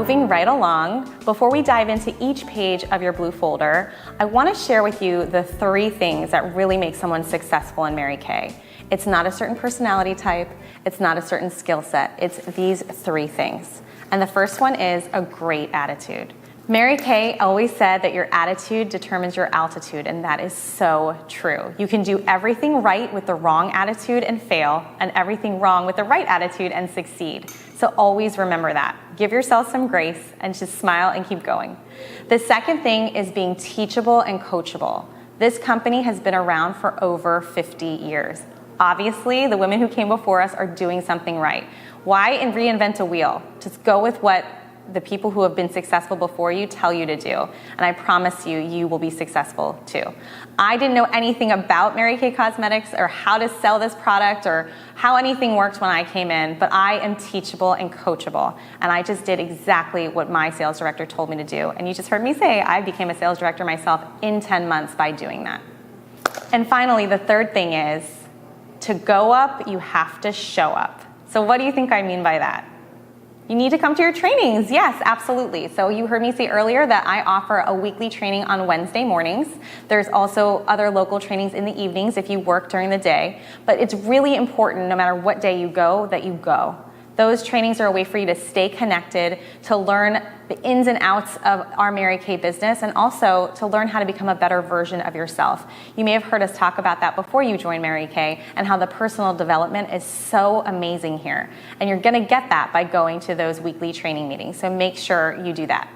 moving right along, before we dive into each page of your blue folder, I want to share with you the 3 things that really make someone successful in Mary Kay. It's not a certain personality type, it's not a certain skill set, it's these 3 things. And the first one is a great attitude. Mary Kay always said that your attitude determines your altitude, and that is so true. You can do everything right with the wrong attitude and fail, and everything wrong with the right attitude and succeed. So always remember that. Give yourself some grace and just smile and keep going. The second thing is being teachable and coachable. This company has been around for over 50 years. Obviously, the women who came before us are doing something right. Why reinvent a wheel? Just go with what the people who have been successful before you tell you to do. And I promise you, you will be successful too. I didn't know anything about Mary Kay Cosmetics or how to sell this product or how anything worked when I came in, but I am teachable and coachable. And I just did exactly what my sales director told me to do. And you just heard me say I became a sales director myself in 10 months by doing that. And finally, the third thing is to go up, you have to show up. So what do you think I mean by that? You need to come to your trainings. Yes, absolutely. So you heard me say earlier that I offer a weekly training on Wednesday mornings. There's also other local trainings in the evenings if you work during the day. But it's really important, no matter what day you go, that you go. Those trainings are a way for you to stay connected, to learn the ins and outs of our Mary Kay business, and also to learn how to become a better version of yourself. You may have heard us talk about that before you joined Mary Kay, and how the personal development is so amazing here. And you're gonna get that by going to those weekly training meetings, so make sure you do that.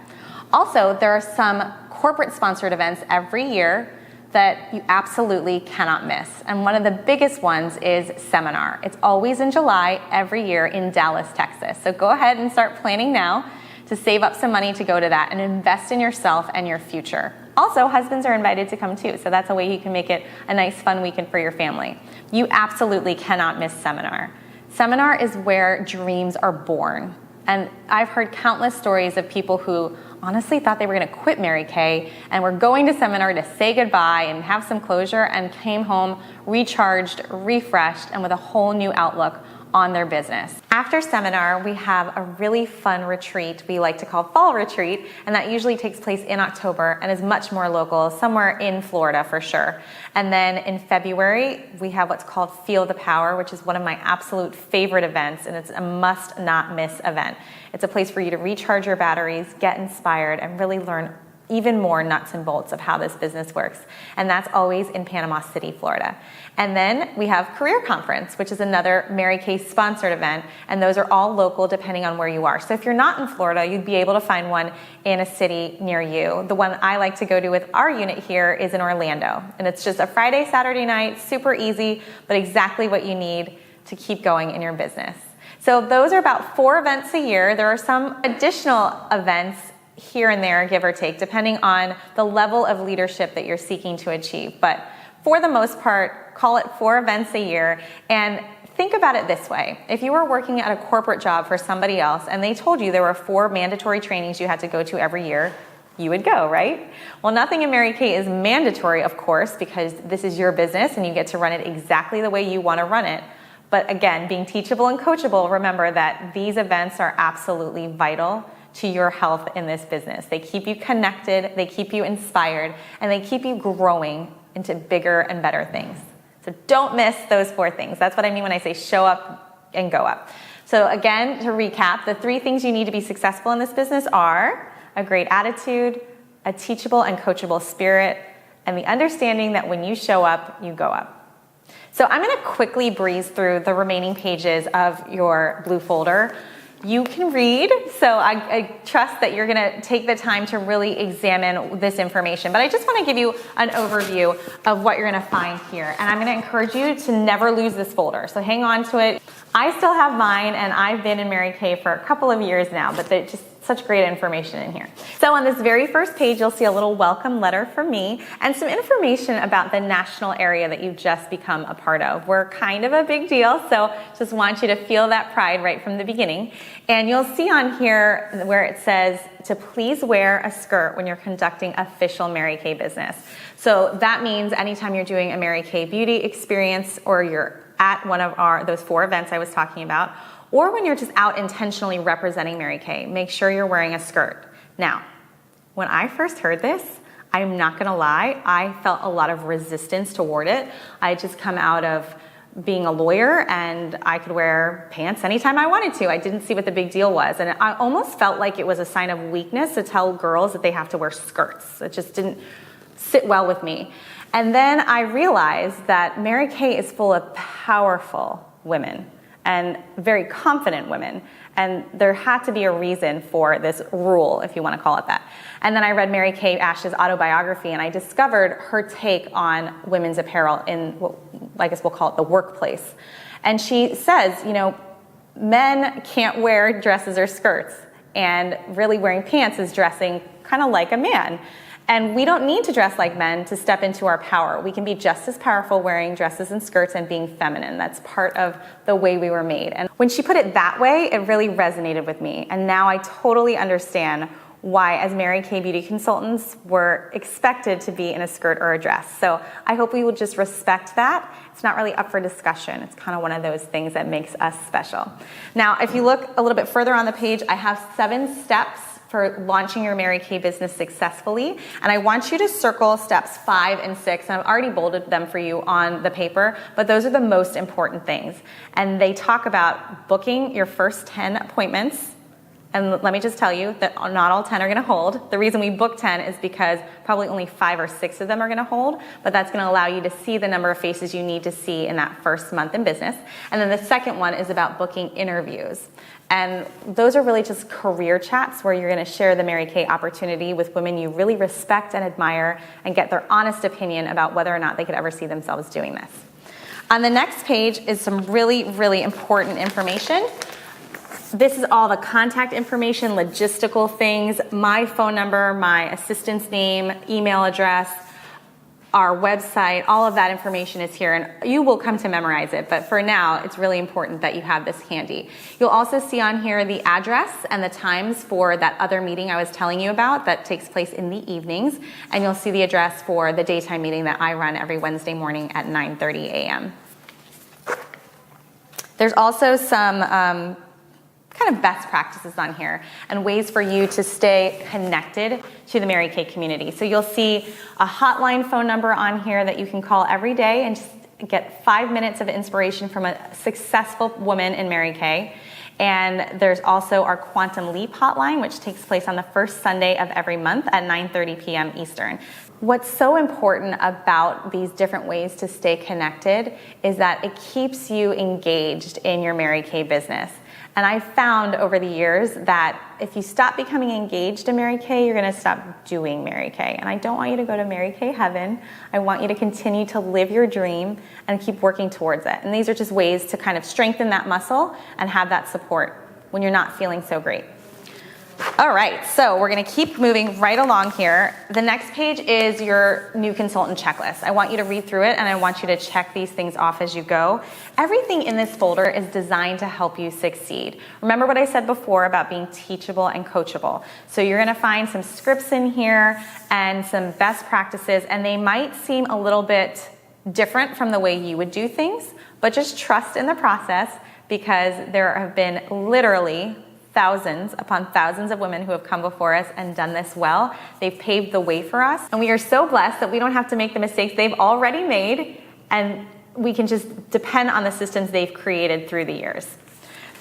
Also, there are some corporate sponsored events every year that you absolutely cannot miss. And one of the biggest ones is Seminar. It's always in July every year in Dallas, Texas. So go ahead and start planning now to save up some money to go to that and invest in yourself and your future. Also, husbands are invited to come too, so that's a way you can make it a nice fun weekend for your family. You absolutely cannot miss Seminar. Seminar is where dreams are born. And I've heard countless stories of people who honestly thought they were going to quit Mary Kay and were going to Seminar to say goodbye and have some closure, and came home recharged, refreshed, and with a whole new outlook on their business. After Seminar, we have a really fun retreat we like to call Fall Retreat, and that usually takes place in October and is much more local, somewhere in Florida for sure. And then in February, we have what's called Feel the Power, which is one of my absolute favorite events, and it's a must not miss event. It's a place for you to recharge your batteries, get inspired, and really learn even more nuts and bolts of how this business works. And that's always in Panama City, Florida. And then we have Career Conference, which is another Mary Kay sponsored event, and those are all local depending on where you are. So if you're not in Florida, you'd be able to find one in a city near you. The one I like to go to with our unit here is in Orlando, and it's just a Friday, Saturday night, super easy, but exactly what you need to keep going in your business. So those are about 4 events a year. There are some additional events here and there, give or take, depending on the level of leadership that you're seeking to achieve. But for the most part, call it 4 events a year. And think about it this way. If you were working at a corporate job for somebody else and they told you there were 4 mandatory trainings you had to go to every year, you would go, right? Well, nothing in Mary Kay is mandatory, of course, because this is your business and you get to run it exactly the way you want to run it. But again, being teachable and coachable, remember that these events are absolutely vital to your health in this business. They keep you connected, they keep you inspired, and they keep you growing into bigger and better things. So don't miss those 4 things. That's what I mean when I say show up and go up. So again, to recap, the 3 things you need to be successful in this business are a great attitude, a teachable and coachable spirit, and the understanding that when you show up, you go up. So I'm going to quickly breeze through the remaining pages of your blue folder. You can read, so I trust that you're going to take the time to really examine this information. But I just want to give you an overview of what you're going to find here. And I'm going to encourage you to never lose this folder. So hang on to it. I still have mine, and I've been in Mary Kay for a couple of years now, but they're just such great information in here. So on this very first page, you'll see a little welcome letter from me and some information about the national area that you've just become a part of. We're kind of a big deal, so just want you to feel that pride right from the beginning. And you'll see on here where it says to please wear a skirt when you're conducting official Mary Kay business. So that means anytime you're doing a Mary Kay beauty experience, or you're at one of those 4 events I was talking about, or when you're just out intentionally representing Mary Kay, make sure you're wearing a skirt. Now, when I first heard this, I'm not gonna lie, I felt a lot of resistance toward it. I had just come out of being a lawyer and I could wear pants anytime I wanted to. I didn't see what the big deal was. And I almost felt like it was a sign of weakness to tell girls that they have to wear skirts. It just didn't sit well with me. And then I realized that Mary Kay is full of powerful women and very confident women. And there had to be a reason for this rule, if you want to call it that. And then I read Mary Kay Ash's autobiography, and I discovered her take on women's apparel in, what I guess we'll call it the workplace. And she says, you know, men can't wear dresses or skirts, and really wearing pants is dressing kind of like a man. And we don't need to dress like men to step into our power. We can be just as powerful wearing dresses and skirts and being feminine. That's part of the way we were made. And when she put it that way, it really resonated with me. And now I totally understand why, as Mary Kay beauty consultants, we're expected to be in a skirt or a dress. So I hope we will just respect that. It's not really up for discussion. It's kind of one of those things that makes us special. Now, if you look a little bit further on the page, I have 7 steps for launching your Mary Kay business successfully. And I want you to circle steps 5 and 6. And I've already bolded them for you on the paper, but those are the most important things. And they talk about booking your first 10 appointments. And let me just tell you that not all 10 are gonna hold. The reason we book 10 is because probably only 5 or 6 of them are gonna hold, but that's gonna allow you to see the number of faces you need to see in that first month in business. And then the second one is about booking interviews. And those are really just career chats where you're gonna share the Mary Kay opportunity with women you really respect and admire and get their honest opinion about whether or not they could ever see themselves doing this. On the next page is some really, really important information. This is all the contact information, logistical things, my phone number, my assistant's name, email address, our website, all of that information is here, and you will come to memorize it, but for now, it's really important that you have this handy. You'll also see on here the address and the times for that other meeting I was telling you about that takes place in the evenings, and you'll see the address for the daytime meeting that I run every Wednesday morning at 9:30 a.m. There's also some kind of best practices on here and ways for you to stay connected to the Mary Kay community. So you'll see a hotline phone number on here that you can call every day and just get 5 minutes of inspiration from a successful woman in Mary Kay. And there's also our Quantum Leap hotline, which takes place on the first Sunday of every month at 9:30 p.m. Eastern. What's so important about these different ways to stay connected is that it keeps you engaged in your Mary Kay business. And I've found over the years that if you stop becoming engaged in Mary Kay, you're gonna stop doing Mary Kay. And I don't want you to go to Mary Kay heaven. I want you to continue to live your dream and keep working towards it. And these are just ways to kind of strengthen that muscle and have that support when you're not feeling so great. All right, so we're gonna keep moving right along here. The next page is your new consultant checklist. I want you to read through it and I want you to check these things off as you go. Everything in this folder is designed to help you succeed. Remember what I said before about being teachable and coachable. So you're gonna find some scripts in here and some best practices, and they might seem a little bit different from the way you would do things, but just trust in the process because there have been literally thousands upon thousands of women who have come before us and done this well. They've paved the way for us, and we are so blessed that we don't have to make the mistakes they've already made, and we can just depend on the systems they've created through the years.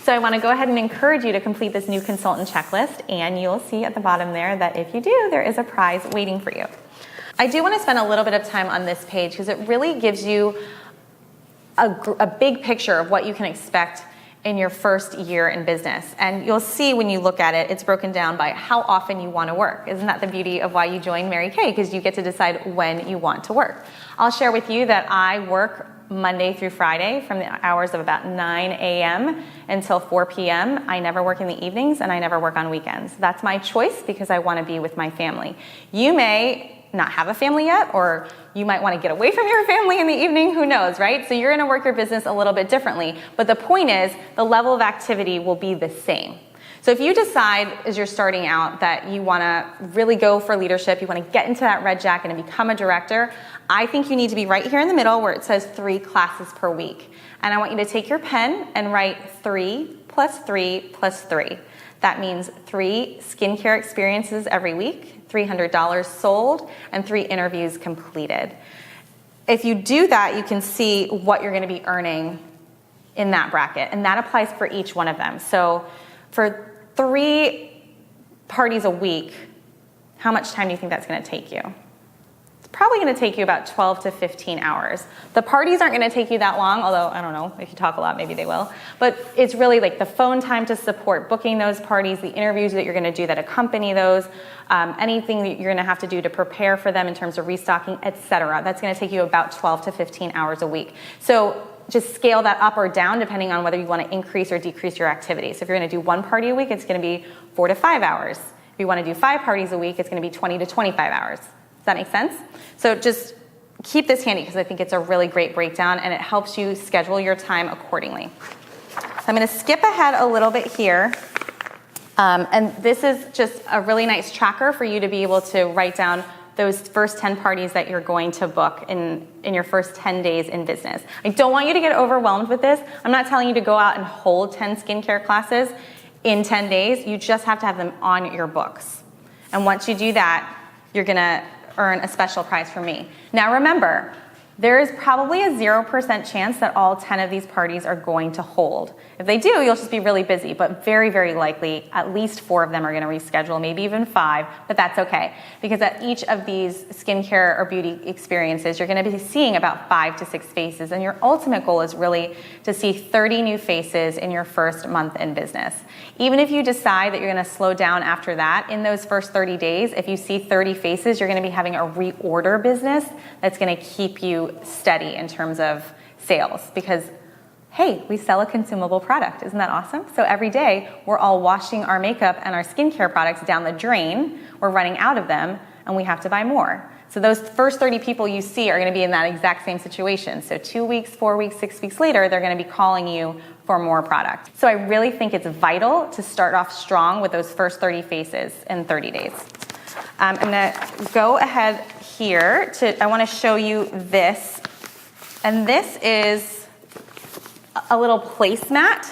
So I want to go ahead and encourage you to complete this new consultant checklist, and you'll see at the bottom there that if you do, there is a prize waiting for you. I do want to spend a little bit of time on this page because it really gives you a big picture of what you can expect in your first year in business. And you'll see when you look at it, it's broken down by how often you want to work. Isn't that the beauty of why you join Mary Kay? Because you get to decide when you want to work. I'll share with you that I work Monday through Friday from the hours of about 9 a.m. until 4 p.m. I never work in the evenings and I never work on weekends. That's my choice because I want to be with my family. You may not have a family yet, or you might want to get away from your family in the evening, who knows, right? So you're going to work your business a little bit differently. But the point is, the level of activity will be the same. So if you decide as you're starting out that you want to really go for leadership, you want to get into that red jacket and become a director, I think you need to be right here in the middle where it says 3 classes per week. And I want you to take your pen and write 3 plus 3 plus 3. That means 3 skincare experiences every week, $300 sold, and 3 interviews completed. If you do that, you can see what you're going to be earning in that bracket, and that applies for each one of them. So for 3 parties a week, how much time do you think that's going to take you? It's probably going to take you about 12 to 15 hours. The parties aren't going to take you that long, although I don't know, if you talk a lot, maybe they will. But it's really like the phone time to support booking those parties, the interviews that you're going to do that accompany those, anything that you're going to have to do to prepare for them in terms of restocking, etc. That's going to take you about 12 to 15 hours a week. So just scale that up or down depending on whether you want to increase or decrease your activity. So if you're going to do 1 party a week, it's going to be 4 to 5 hours. If you want to do 5 parties a week, it's going to be 20 to 25 hours. Does that make sense? So just keep this handy because I think it's a really great breakdown and it helps you schedule your time accordingly. So I'm going to skip ahead a little bit here. And this is just a really nice tracker for you to be able to write down those first 10 parties that you're going to book in your first 10 days in business. I don't want you to get overwhelmed with this. I'm not telling you to go out and hold 10 skincare classes in 10 days. You just have to have them on your books. And once you do that, you're gonna earn a special prize from me. Now remember, there is probably a 0% chance that all 10 of these parties are going to hold. If they do, you'll just be really busy, but very, very likely at least 4 of them are gonna reschedule, maybe even 5, but that's okay. Because at each of these skincare or beauty experiences, you're gonna be seeing about 5 to 6 faces, and your ultimate goal is really to see 30 new faces in your first month in business. Even if you decide that you're gonna slow down after that, in those first 30 days, if you see 30 faces, you're gonna be having a reorder business that's gonna keep you steady in terms of sales because, hey, we sell a consumable product. Isn't that awesome? So every day, we're all washing our makeup and our skincare products down the drain. We're running out of them, and we have to buy more. So those first 30 people you see are gonna be in that exact same situation. So 2 weeks, 4 weeks, 6 weeks later, they're gonna be calling you for more product. So I really think it's vital to start off strong with those first 30 faces in 30 days. I'm gonna go ahead here I wanna show you this. And this is a little placemat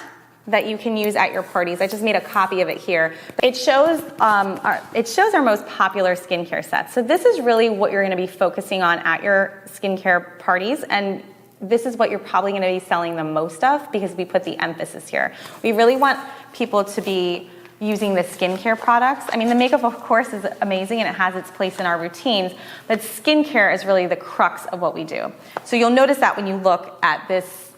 that you can use at your parties. I just made a copy of it here. It shows our most popular skincare sets. So this is really what you're gonna be focusing on at your skincare parties, and this is what you're probably gonna be selling the most of because we put the emphasis here. We really want people to be using the skincare products. I mean, the makeup, of course, is amazing and it has its place in our routines, but skincare is really the crux of what we do. So you'll notice that when you look at this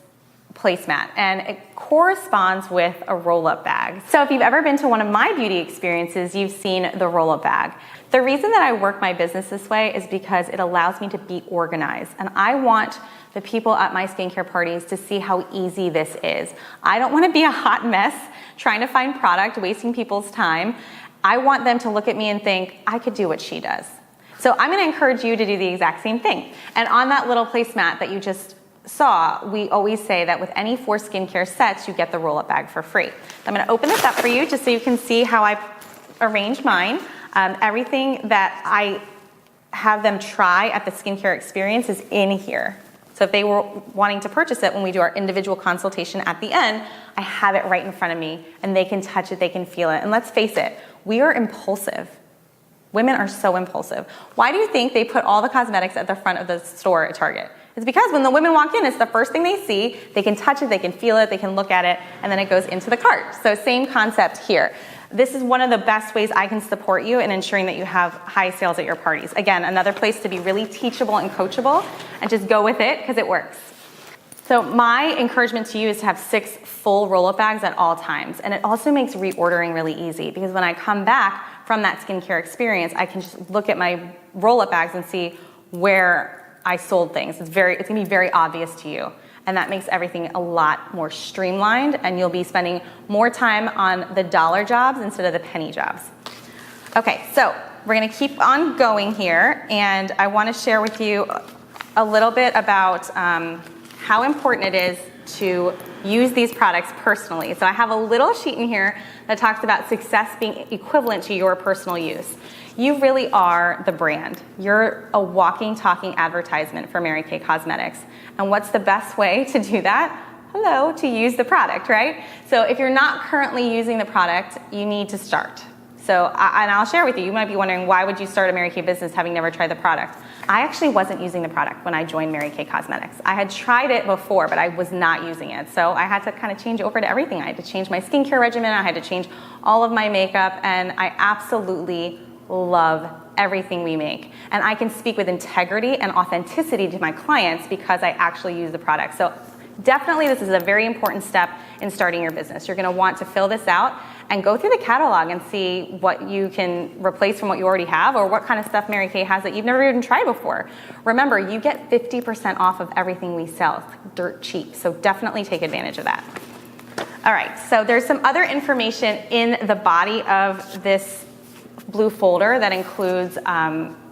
placemat, and it corresponds with a roll-up bag. So if you've ever been to one of my beauty experiences, you've seen the roll-up bag. The reason that I work my business this way is because it allows me to be organized, and I want the people at my skincare parties to see how easy this is. I don't want to be a hot mess trying to find product, wasting people's time. I want them to look at me and think, I could do what she does. So I'm going to encourage you to do the exact same thing. And on that little placemat that you just saw, we always say that with any 4 skincare sets, you get the roll-up bag for free. I'm going to open this up for you just so you can see how I arrange mine. Everything that I have them try at the skincare experience is in here. So if they were wanting to purchase it when we do our individual consultation at the end, I have it right in front of me and they can touch it, they can feel it. And let's face it, we are impulsive. Women are so impulsive. Why do you think they put all the cosmetics at the front of the store at Target? It's because when the women walk in, it's the first thing they see. They can touch it, they can feel it, they can look at it, and then it goes into the cart. So same concept here. This is one of the best ways I can support you in ensuring that you have high sales at your parties. Again, another place to be really teachable and coachable and just go with it because it works. So my encouragement to you is to have 6 full roll-up bags at all times. And it also makes reordering really easy because when I come back from that skincare experience, I can just look at my roll-up bags and see where I sold things. It's gonna be very obvious to you. And that makes everything a lot more streamlined, and you'll be spending more time on the dollar jobs instead of the penny jobs. Okay, so we're gonna keep on going here, and I wanna share with you a little bit about how important it is to use these products personally. So I have a little sheet in here that talks about success being equivalent to your personal use. You really are the brand. You're a walking, talking advertisement for Mary Kay Cosmetics. And what's the best way to do that? Hello, to use the product, right? So if you're not currently using the product, you need to start. So, and I'll share with you, you might be wondering, why would you start a Mary Kay business having never tried the product? I actually wasn't using the product when I joined Mary Kay Cosmetics. I had tried it before, but I was not using it. So I had to kind of change over to everything. I had to change my skincare regimen, I had to change all of my makeup, and I absolutely love everything we make. And I can speak with integrity and authenticity to my clients because I actually use the product. So definitely this is a very important step in starting your business. You're gonna want to fill this out and go through the catalog and see what you can replace from what you already have, or what kind of stuff Mary Kay has that you've never even tried before. Remember, you get 50% off of everything we sell. It's dirt cheap, so definitely take advantage of that. All right, so there's some other information in the body of this blue folder that includes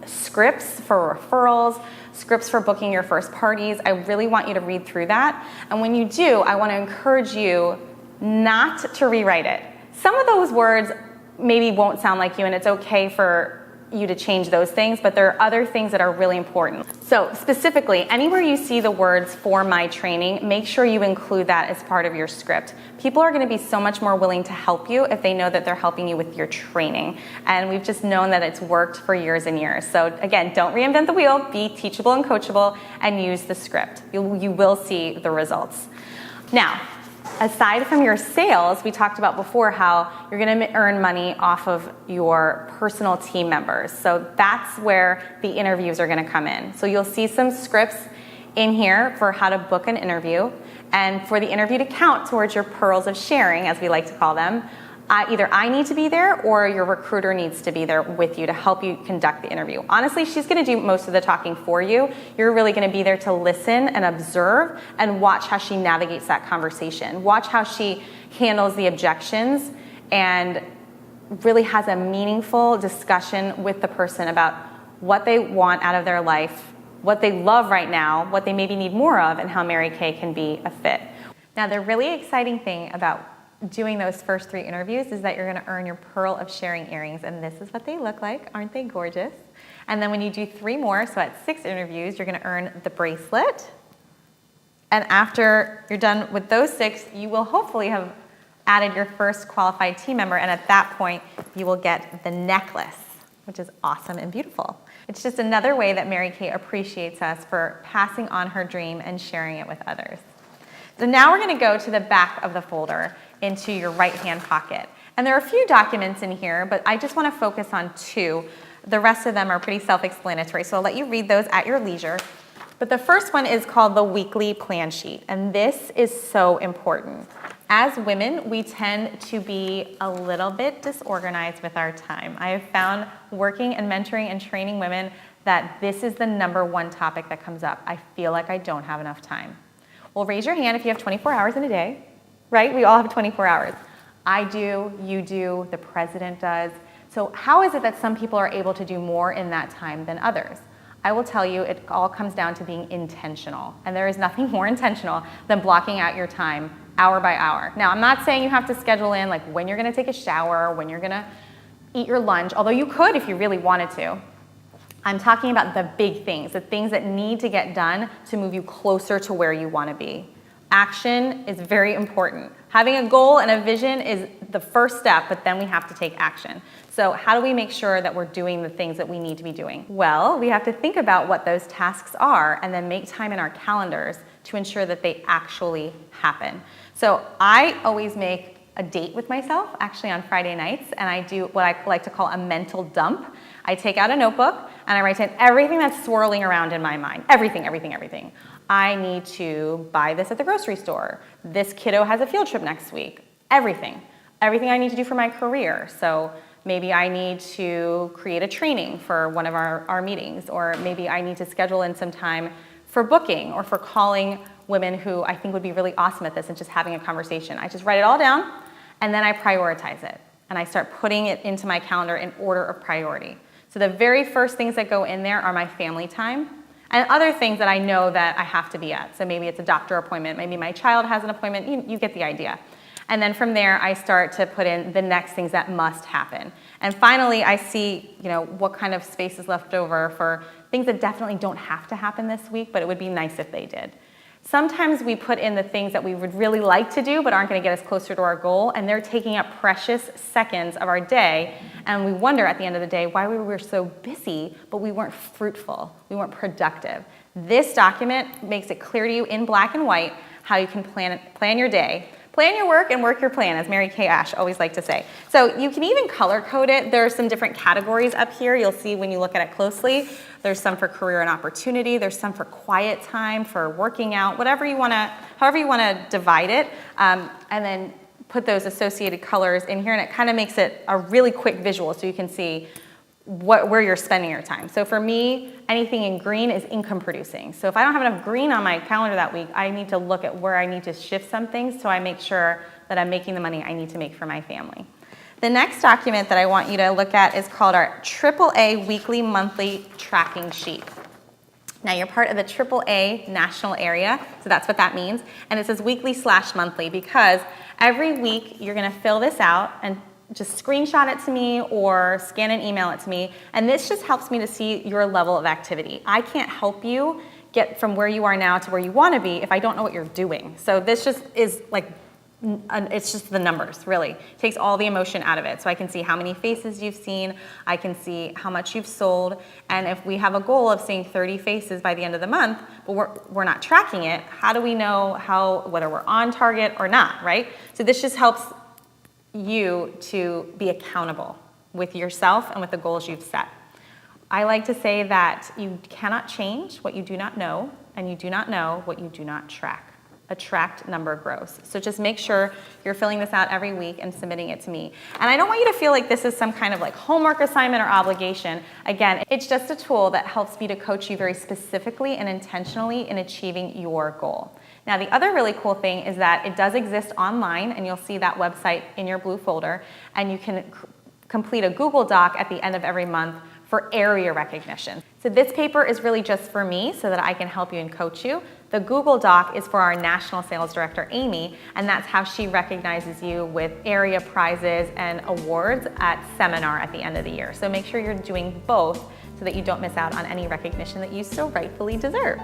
scripts for referrals, scripts for booking your first parties. I really want you to read through that. And when you do, I want to encourage you not to rewrite it. Some of those words maybe won't sound like you, and it's okay for you to change those things, but there are other things that are really important. So specifically, anywhere you see the words "for my training," make sure you include that as part of your script. People are gonna be so much more willing to help you if they know that they're helping you with your training. And we've just known that it's worked for years and years. So again, don't reinvent the wheel, be teachable and coachable, and use the script. You will see the results. Now, aside from your sales, we talked about before how you're going to earn money off of your personal team members. So that's where the interviews are going to come in. So you'll see some scripts in here for how to book an interview, and for the interview to count towards your pearls of sharing, as we like to call them. Either I need to be there or your recruiter needs to be there with you to help you conduct the interview. Honestly, she's going to do most of the talking for you. You're really going to be there to listen and observe and watch how she navigates that conversation. Watch how she handles the objections and really has a meaningful discussion with the person about what they want out of their life, what they love right now, what they maybe need more of, and how Mary Kay can be a fit. Now, the really exciting thing about doing those first 3 interviews is that you're going to earn your pearl of sharing earrings, and this is what they look like. Aren't they gorgeous? And then when you do 3 more, so at 6 interviews, you're going to earn the bracelet. And after you're done with those 6, you will hopefully have added your first qualified team member, and at that point you will get the necklace, which is awesome and beautiful. It's just another way that Mary Kay appreciates us for passing on her dream and sharing it with others. So now we're going to go to the back of the folder into your right-hand pocket. And there are a few documents in here, but I just want to focus on 2. The rest of them are pretty self-explanatory, so I'll let you read those at your leisure. But the first one is called the weekly plan sheet, and this is so important. As women, we tend to be a little bit disorganized with our time. I have found working and mentoring and training women that this is the #1 topic that comes up. I feel like I don't have enough time. Well, raise your hand if you have 24 hours in a day, right? We all have 24 hours. I do, you do, the president does. So how is it that some people are able to do more in that time than others? I will tell you, it all comes down to being intentional. And there is nothing more intentional than blocking out your time hour by hour. Now, I'm not saying you have to schedule in like when you're gonna take a shower, when you're gonna eat your lunch, although you could if you really wanted to. I'm talking about the big things, the things that need to get done to move you closer to where you want to be. Action is very important. Having a goal and a vision is the first step, but then we have to take action. So how do we make sure that we're doing the things that we need to be doing? Well, we have to think about what those tasks are and then make time in our calendars to ensure that they actually happen. So I always make a date with myself, actually on Friday nights, and I do what I like to call a mental dump. I take out a notebook and I write down everything that's swirling around in my mind. Everything, everything, everything. I need to buy this at the grocery store. This kiddo has a field trip next week. Everything. Everything I need to do for my career. So maybe I need to create a training for one of our meetings, or maybe I need to schedule in some time for booking or for calling women who I think would be really awesome at this and just having a conversation. I just write it all down and then I prioritize it. And I start putting it into my calendar in order of priority. So the very first things that go in there are my family time. and other things that I know that I have to be at. So maybe it's a doctor appointment, maybe my child has an appointment, you get the idea. And then from there, I start to put in the next things that must happen. And finally, I see, what kind of space is left over for things that definitely don't have to happen this week, but it would be nice if they did. Sometimes we put in the things that we would really like to do but aren't going to get us closer to our goal, and they're taking up precious seconds of our day, and we wonder at the end of the day why we were so busy but we weren't fruitful, we weren't productive. This document makes it clear to you in black and white how you can plan your day. Plan your work and work your plan, as Mary Kay Ash always liked to say. So you can even color code it. There are some different categories up here. You'll see when you look at it closely. There's some for career and opportunity. There's some for quiet time, for working out, however you want to divide it, and then put those associated colors in here, and it kind of makes it a really quick visual so you can see where you're spending your time. So for me, anything in green is income producing. So if I don't have enough green on my calendar that week, I need to look at where I need to shift some things so I make sure that I'm making the money I need to make for my family. The next document that I want you to look at is called our AAA Weekly Monthly Tracking Sheet. Now you're part of the AAA national area, so that's what that means. And it says weekly/monthly because every week you're gonna fill this out and just screenshot it to me or scan and email it to me. And this just helps me to see your level of activity. I can't help you get from where you are now to where you want to be if I don't know what you're doing. So this just is like, it's just the numbers, really. It takes all the emotion out of it. So I can see how many faces you've seen, I can see how much you've sold, and if we have a goal of seeing 30 faces by the end of the month, but we're not tracking it, how do we know whether we're on target or not, right? So this just helps you to be accountable with yourself and with the goals you've set. I like to say that you cannot change what you do not know, and you do not know what you do not track. A tracked number grows. So just make sure you're filling this out every week and submitting it to me. And I don't want you to feel like this is some kind of like homework assignment or obligation. Again, it's just a tool that helps me to coach you very specifically and intentionally in achieving your goal. Now, the other really cool thing is that it does exist online, and you'll see that website in your blue folder, and you can complete a Google Doc at the end of every month for area recognition. So this paper is really just for me so that I can help you and coach you. The Google Doc is for our National Sales Director, Amy, and that's how she recognizes you with area prizes and awards at seminar at the end of the year. So make sure you're doing both so that you don't miss out on any recognition that you so rightfully deserve.